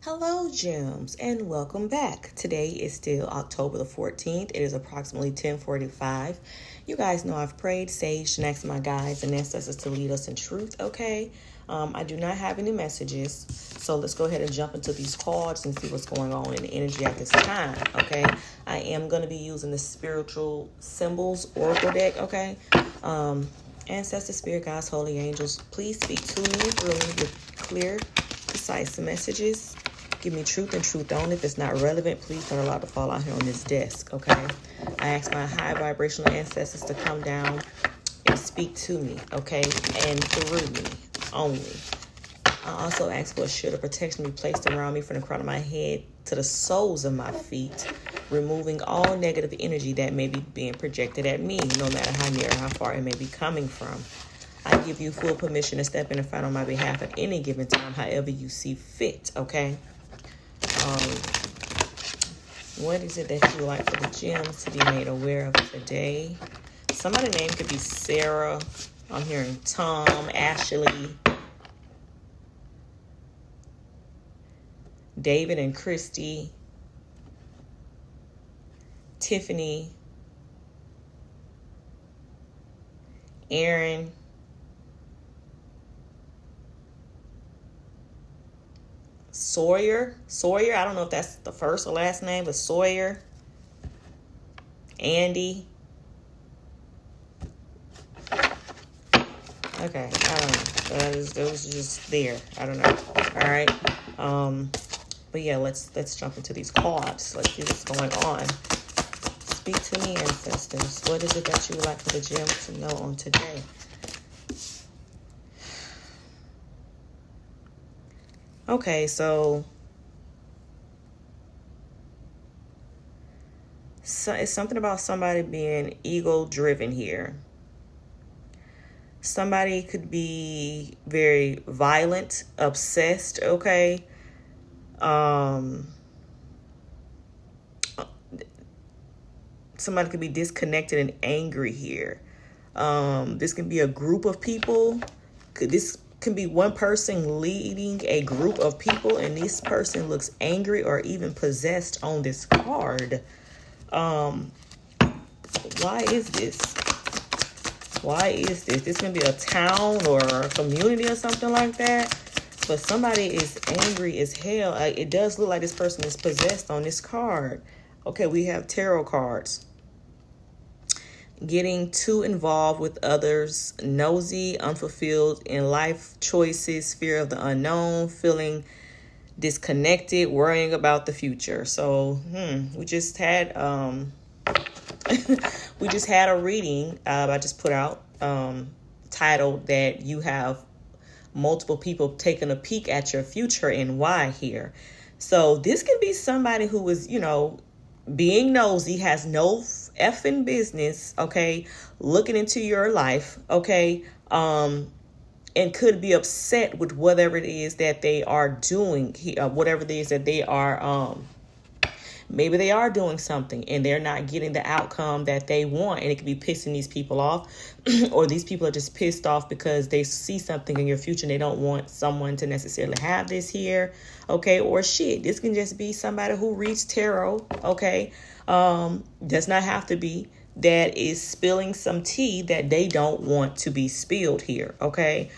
Hello, gems, and welcome back. Today is still October the 14th. It is approximately 10:45. You guys know I've prayed, saged, and asked my guides and ancestors to lead us in truth, okay? I do not have any messages, so let's go ahead and jump into these cards and see what's going on in the energy at this time, okay? I am going to be using the Spiritual Symbols Oracle deck, okay? Ancestors, spirit guides, holy angels, please speak to me and through me with clear, precise messages. Give me truth and truth only. If it's not relevant, please don't allow it to fall out here on this desk, okay? I ask my high vibrational ancestors to come down and speak to me, okay? And through me only. I also ask for a shield of protection to be placed around me from the crown of my head to the soles of my feet, removing all negative energy that may be being projected at me, no matter how near or how far it may be coming from. I give you full permission to step in and fight on my behalf at any given time, however you see fit, okay? What is it that you would like for the gems to be made aware of today? Somebody's name could be Sarah. I'm hearing Tom, Ashley, David and Christy, Tiffany, Aaron, Sawyer, I don't know if that's the first or last name, but Sawyer, Andy. Okay, I don't know. That was just there. I don't know. All right. But yeah, let's jump into these cards. Let's see what's going on. Speak to me, ancestors. What is it that you would like for the gems to know on today? Okay, so it's something about somebody being ego-driven here. Somebody could be very violent, obsessed, okay? Somebody could be disconnected and angry here. This can be a group of people. This can be one person leading a group of people, and this person looks angry or even possessed on this card. Why is this? This can be a town or a community or something like that. But somebody is angry as hell. It does look like this person is possessed on this card. Okay, we have tarot cards. Getting too involved with others, nosy, unfulfilled in life choices, fear of the unknown, feeling disconnected, worrying about the future. So, we just had a reading I just put out titled that you have multiple people taking a peek at your future and why here. So this can be somebody who is, being nosy, has no effing business, okay, looking into your life, okay, and could be upset with whatever it is that they are doing, whatever it is that they are, maybe they are doing something and they're not getting the outcome that they want, and it could be pissing these people off, or these people are just pissed off because they see something in your future and they don't want someone to necessarily have this here, okay, or shit. This can just be somebody who reads tarot, okay, does not have to be, that is spilling some tea that they don't want to be spilled here, okay.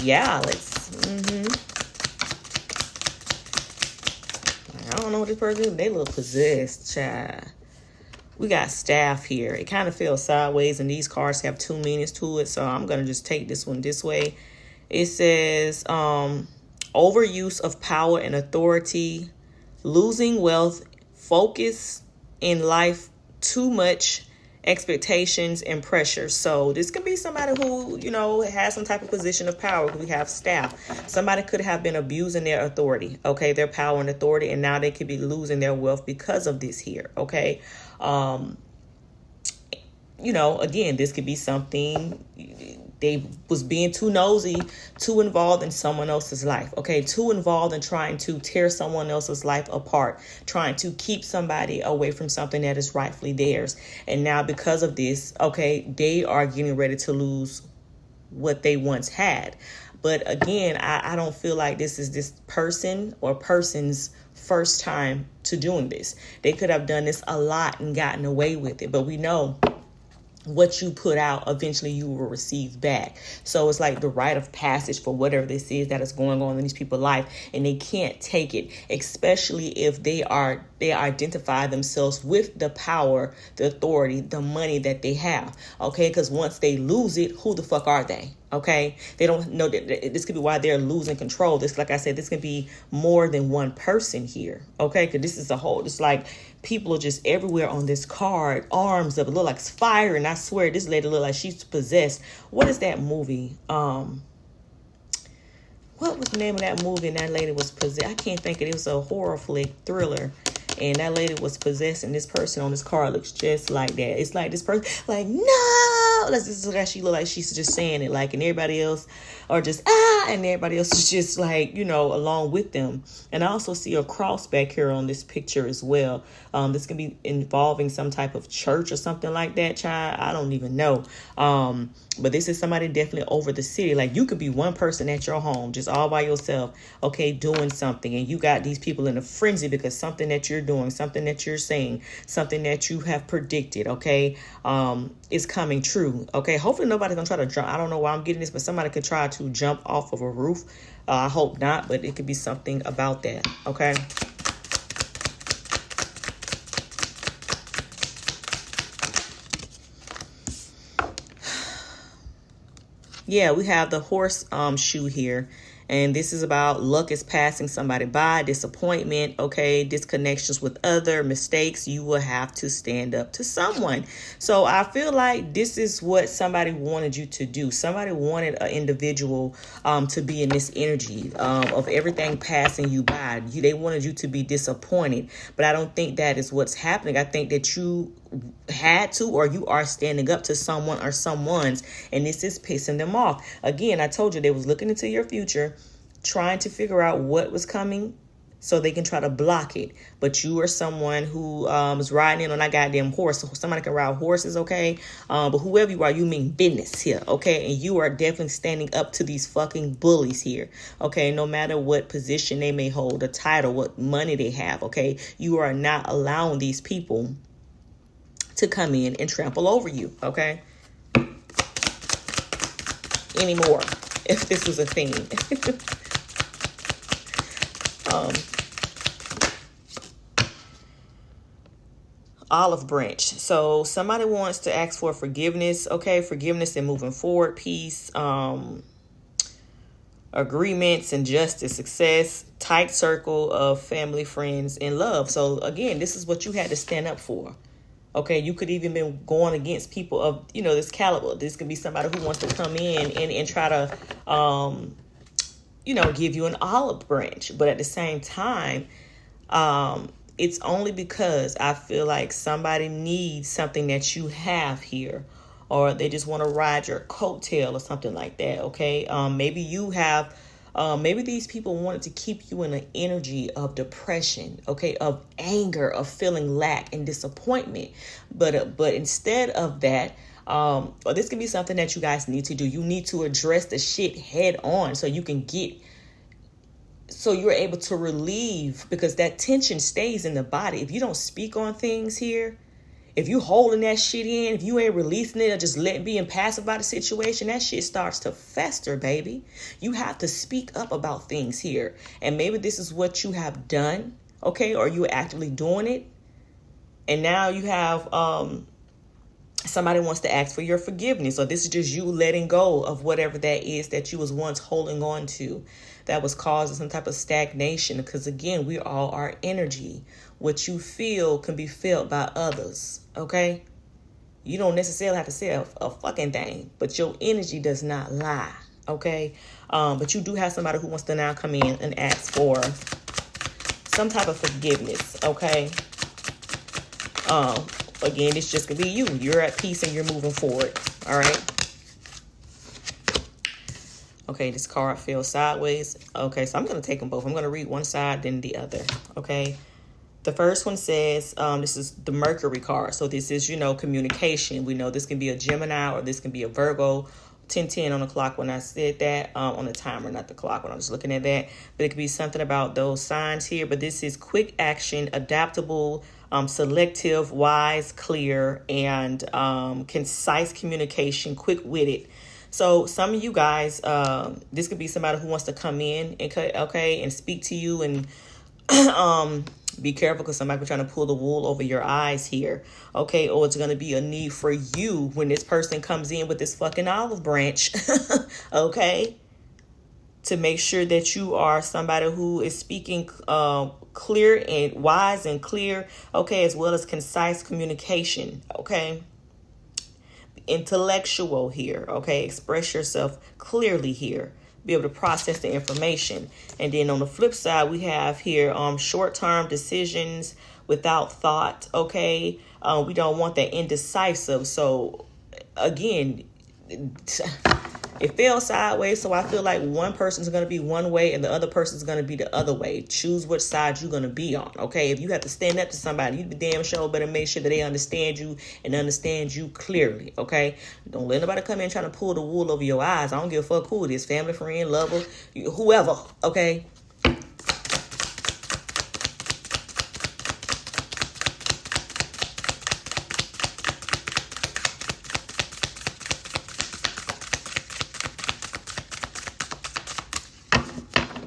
Yeah, let's I don't know what this person is. They look possessed, child. We got staff here. It kind of feels sideways, and these cards have two meanings to it, so I'm going to just take this one this way. It says, overuse of power and authority, losing wealth, focus in life, too much expectations and pressure. So this could be somebody who, has some type of position of power. We have staff. Somebody could have been abusing their authority, okay, their power and authority, and now they could be losing their wealth because of this here, okay. Again, this could be something, they was being too nosy, too involved in someone else's life, okay, too involved in trying to tear someone else's life apart, trying to keep somebody away from something that is rightfully theirs. And now because of this, okay, they are getting ready to lose what they once had. But again, I don't feel like this is this person or person's first time to doing this. They could have done this a lot and gotten away with it. But we know what you put out, eventually you will receive back. So it's like the rite of passage for whatever this is that is going on in these people's life, and they can't take it, especially if they identify themselves with the power, the authority, the money that they have. Okay, because once they lose it, who the fuck are they? Okay, they don't know that this could be why they're losing control. This, like I said, this can be more than one person here. Okay, because this is a whole. It's like people are just everywhere on this card. Arms up, it look like fire, and I swear this lady look like she's possessed. What is that movie? What was the name of that movie? And that lady was possessed. I can't think of it. It was a horror flick, thriller. And that lady was possessed, and this person on this card looks just like that. It's like this person, like, no! This is how she look like she's just saying it, like, and everybody else are just, and everybody else is just like, along with them. And I also see a cross back here on this picture as well. This can be involving some type of church or something like that, child. I don't even know. But this is somebody definitely over the city. Like, you could be one person at your home, just all by yourself, okay, doing something. And you got these people in a frenzy because something that you're doing, something that you're saying, something that you have predicted, okay, is coming true. Okay, hopefully nobody's going to try to jump. I don't know why I'm getting this, but somebody could try to jump off of a roof. I hope not, but it could be something about that, okay? Yeah, we have the horse shoe here. And this is about luck is passing somebody by, disappointment, okay, disconnections with other mistakes. You will have to stand up to someone. So I feel like this is what somebody wanted you to do. Somebody wanted an individual to be in this energy of everything passing you by. They wanted you to be disappointed. But I don't think that is what's happening. I think that you had to, or you are standing up to someone or someone's, and this is pissing them off. Again, I told you they was looking into your future, trying to figure out what was coming so they can try to block it. But you are someone who is riding in on that goddamn horse. So somebody can ride horses, okay? But whoever you are, you mean business here, okay? And you are definitely standing up to these fucking bullies here, okay? No matter what position they may hold, a title, what money they have, okay? You are not allowing these people to come in and trample over you, okay? Anymore, if this was a thing. Olive branch. So somebody wants to ask for forgiveness, okay? Forgiveness and moving forward, peace, agreements and justice, success, tight circle of family, friends, and love. So again, this is what you had to stand up for. Okay, you could even been going against people of, this caliber. This could be somebody who wants to come in and try to, give you an olive branch. But at the same time, it's only because I feel like somebody needs something that you have here, or they just want to ride your coattail or something like that. Okay, maybe you have. Maybe these people wanted to keep you in an energy of depression, okay, of anger, of feeling lack and disappointment. But instead of that, or this can be something that you guys need to do. You need to address the shit head on so you're able to relieve, because that tension stays in the body. If you don't speak on things here, if you holding that shit in, if you ain't releasing it or just being passive about the situation, that shit starts to fester, baby. You have to speak up about things here. And maybe this is what you have done, okay? Or you're actively doing it. And now you have somebody wants to ask for your forgiveness. Or this is just you letting go of whatever that is that you was once holding on to that was causing some type of stagnation. Because again, we all are energy. What you feel can be felt by others, okay? You don't necessarily have to say a fucking thing, but your energy does not lie, okay? But you do have somebody who wants to now come in and ask for some type of forgiveness, okay? Again, it's just gonna be you. You're at peace and you're moving forward, all right? Okay, this card fell sideways. Okay, so I'm going to take them both. I'm going to read one side, then the other, okay? The first one says, this is the Mercury card. So this is, communication. We know this can be a Gemini or this can be a Virgo, 10:10 on the clock when I said that, on the timer, not the clock when I was looking at that. But it could be something about those signs here. But this is quick action, adaptable, selective, wise, clear, and concise communication, quick-witted. So some of you guys, this could be somebody who wants to come in and and speak to you, and be careful because somebody trying to pull the wool over your eyes here. Okay, or it's going to be a need for you when this person comes in with this fucking olive branch. Okay, to make sure that you are somebody who is speaking clear and wise and clear. Okay, as well as concise communication. Okay, intellectual here. Okay, express yourself clearly here, be able to process the information. And then on the flip side, we have here short-term decisions without thought. Okay, we don't want that indecisive. So again, it fell sideways. So I feel like one person's going to be one way and the other person's going to be the other way. Choose which side you're going to be on. Okay, if you have to stand up to somebody, you be damn sure better make sure that they understand you and understand you clearly. Okay, don't let nobody come in trying to pull the wool over your eyes. I don't give a fuck who it is, family, friend, lover, whoever. Okay.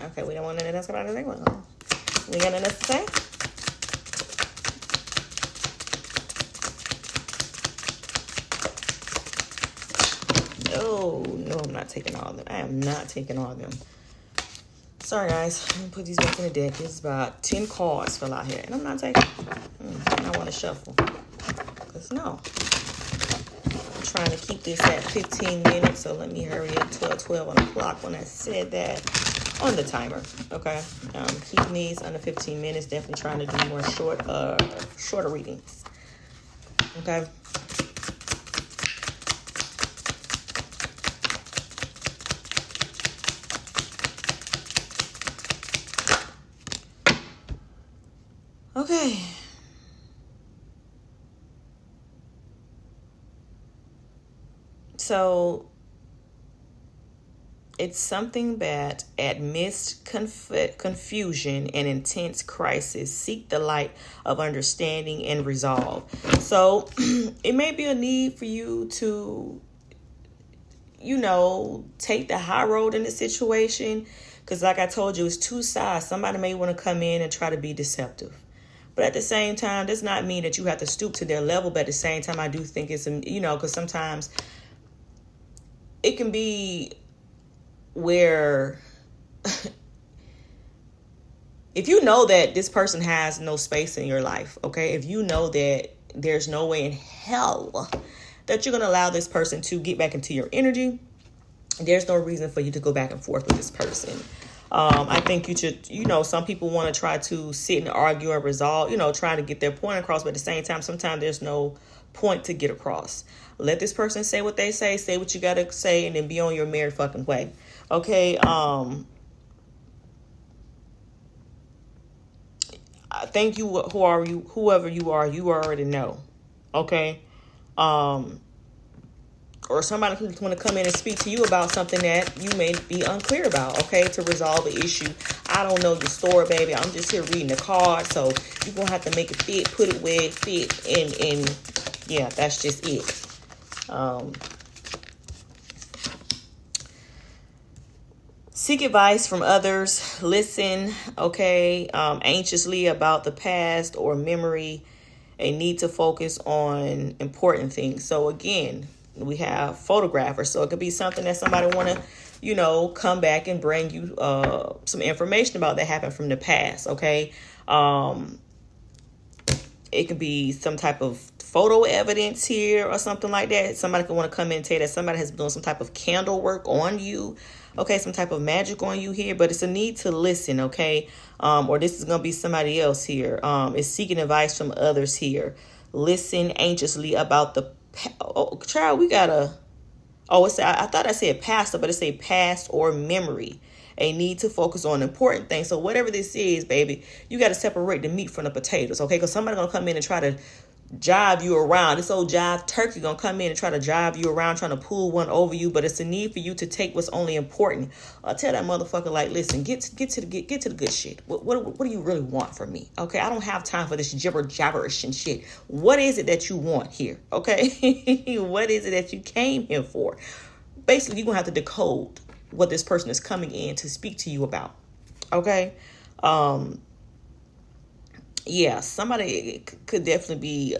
Okay, we don't want nothing else about anything. We got nothing else to say? Oh, no, I'm not taking all of them. I am not taking all of them. Sorry, guys. I'm going to put these back in the deck. It's about 10 cards fell out here. And I'm not taking I want to shuffle. Because, no. I'm trying to keep this at 15 minutes. So let me hurry up to 12 on the clock when I said that. On the timer, okay? Keeping these under 15 minutes. Definitely trying to do more shorter readings, okay? Okay. So it's something that amidst confusion and intense crisis, seek the light of understanding and resolve. So it may be a need for you to, take the high road in the situation. Because like I told you, it's two sides. Somebody may want to come in and try to be deceptive. But at the same time, does not mean that you have to stoop to their level. But at the same time, I do think it's, because sometimes it can be where if you know that this person has no space in your life, okay, if you know that there's no way in hell that you're going to allow this person to get back into your energy, there's no reason for you to go back and forth with this person. I think you should, some people want to try to sit and argue and resolve, trying to get their point across, but at the same time, sometimes there's no point to get across. Let this person say what they say what you got to say, and then be on your merry fucking way. Okay, I think whoever you are, you already know. Okay, or somebody who's going to come in and speak to you about something that you may be unclear about. Okay, to resolve the issue. I don't know your story, baby. I'm just here reading the card, so you're gonna have to make it fit, put it where it fit, and yeah, that's just it. Seek advice from others. Listen, okay, anxiously about the past or memory. A need to focus on important things. So again, we have photographers. So it could be something that somebody want to, come back and bring you some information about that happened from the past, okay? It could be some type of photo evidence here or something like that. Somebody could want to come in and tell you that somebody has been doing some type of candle work on you. Okay, some type of magic on you here, but it's a need to listen, okay? Or this is going to be somebody else here. It's seeking advice from others here. Listen anxiously about the... child, we got a... I thought I said pastor, but it said past or memory. A need to focus on important things. So whatever this is, baby, you got to separate the meat from the potatoes, okay? Because somebody's going to come in and try to drive you around. This old jive turkey gonna come in and try to drive you around, trying to pull one over you. But it's a need for you to take what's only important. Tell that motherfucker, like, listen, get to the good shit. What do you really want from me? Okay, I don't have time for this jabberish and shit. What is it that you want here? Okay, what is it that you came here for? Basically, you're gonna have to decode what this person is coming in to speak to you about. Okay. Yeah, somebody could definitely be,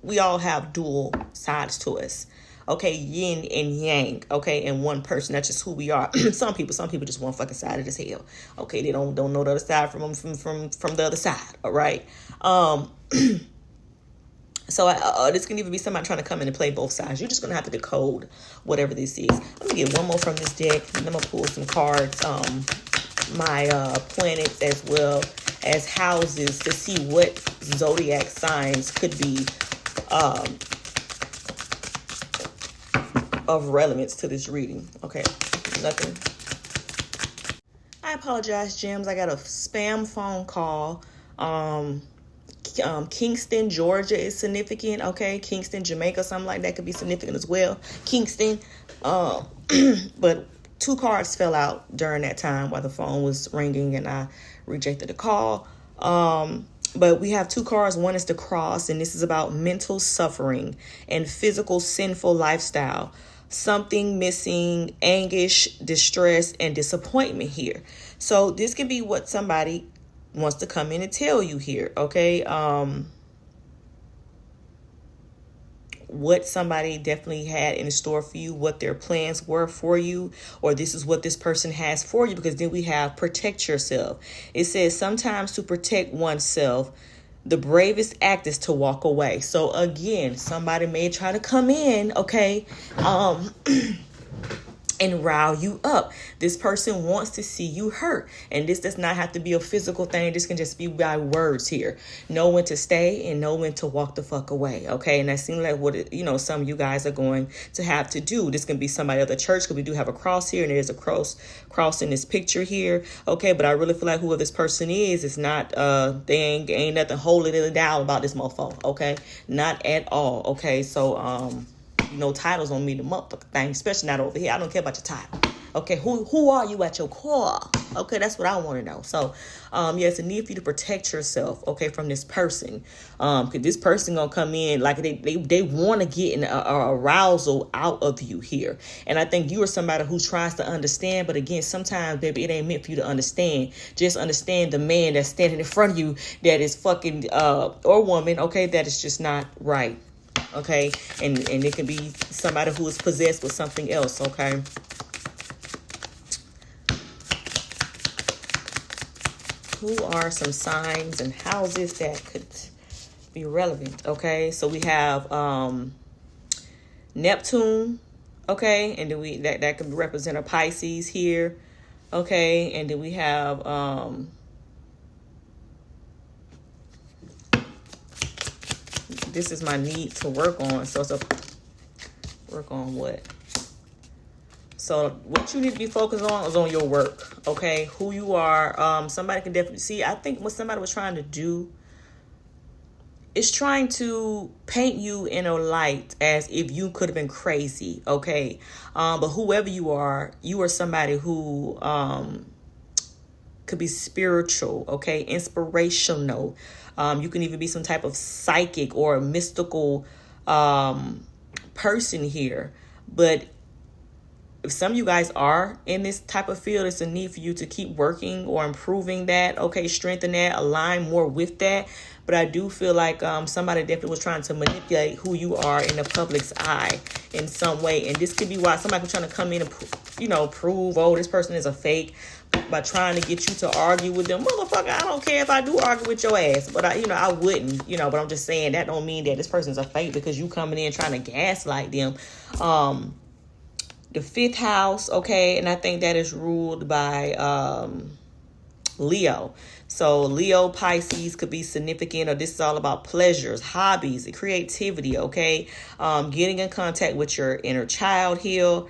we all have dual sides to us. Okay, yin and yang. Okay, and one person. That's just who we are. some people just one fucking sided as hell. Okay, they don't know the other side from the other side. All right. So this can even be somebody trying to come in and play both sides. You're just gonna have to decode whatever this is. Let me get one more from this deck, and then I'm gonna pull some cards. My planets as well as houses to see what zodiac signs could be of relevance to this reading. Okay, nothing. I apologize, gems. I got a spam phone call. Kingston, Georgia is significant. Okay, Kingston, Jamaica, something like that could be significant as well. Kingston, but 2 cards fell out during that time while the phone was ringing, and I rejected the call. But we have 2 cards. One is the cross, and this is about mental suffering and physical sinful lifestyle. Something missing, anguish, distress, and disappointment here. So this can be what somebody wants to come in and tell you here. Okay. What somebody definitely had in store for you, what their plans were for you, or this is what this person has for you, because then we have protect yourself. It says sometimes to protect oneself, the bravest act is to walk away. So again, somebody may try to come in, okay, and rile you up. This person wants to see you hurt. And this does not have to be a physical thing. This can just be by words here. Know when to stay and know when to walk the fuck away. Okay. And that seems like what, some of you guys are going to have to do. This can be somebody of the church, because we do have a cross here, and there's a cross in this picture here. Okay. But I really feel like whoever this person is not, they ain't nothing holy down about this motherfucker. Okay. Not at all. Okay. So, titles don't mean the motherfucking thing, especially not over here. I don't care about your title. Okay, who are you at your core? Okay, that's what I want to know. So, it's a need for you to protect yourself, okay, from this person. Because this person gonna come in like they want to get an arousal out of you here. And I think you are somebody who tries to understand, but again, sometimes, baby, it ain't meant for you to understand. Just understand the man that's standing in front of you that is fucking or woman, okay, that is just not right. Okay, and it can be somebody who is possessed with something else. Okay. Who are some signs and houses that could be relevant? Okay, so we have Neptune. Okay, and then that could represent a Pisces here. Okay, and then we have this is my need to work on. So it's a work on what? So what you need to be focused on is on your work. Okay, who you are. Somebody can definitely see. I think what somebody was trying to do is trying to paint you in a light as if you could have been crazy. Okay, but whoever you are somebody who could be spiritual. Okay, inspirational. You can even be some type of psychic or mystical person here. But if some of you guys are in this type of field, it's a need for you to keep working or improving that. Okay, strengthen that, align more with that. But I do feel like somebody definitely was trying to manipulate who you are in the public's eye in some way. And this could be why somebody was trying to come in and, prove, oh, this person is a fake, by trying to get you to argue with them. Motherfucker, I don't care if I do argue with your ass, but I wouldn't, but I'm just saying that don't mean that this person's a fake because you coming in trying to gaslight them. The 5th house, okay, and I think that is ruled by Leo. So Leo, Pisces could be significant, or this is all about pleasures, hobbies, creativity, okay? Getting in contact with your inner child here,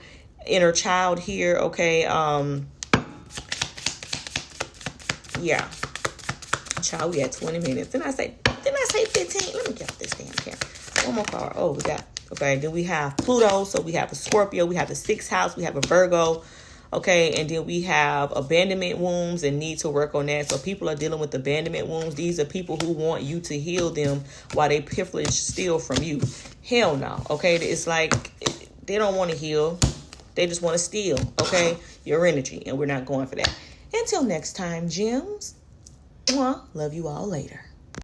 okay? Yeah. Child, we had 20 minutes. Didn't I say Didn't I say 15? Let me get off this damn camera. One more card. Oh, we got, okay, then we have Pluto. So we have a Scorpio. We have the 6th house. We have a Virgo. Okay, and then we have abandonment wounds and need to work on that. So people are dealing with abandonment wounds. These are people who want you to heal them while they privilege steal from you. Hell no. Okay, it's like they don't want to heal. They just want to steal, okay, your energy. And we're not going for that. Until next time, gems. Love you all later.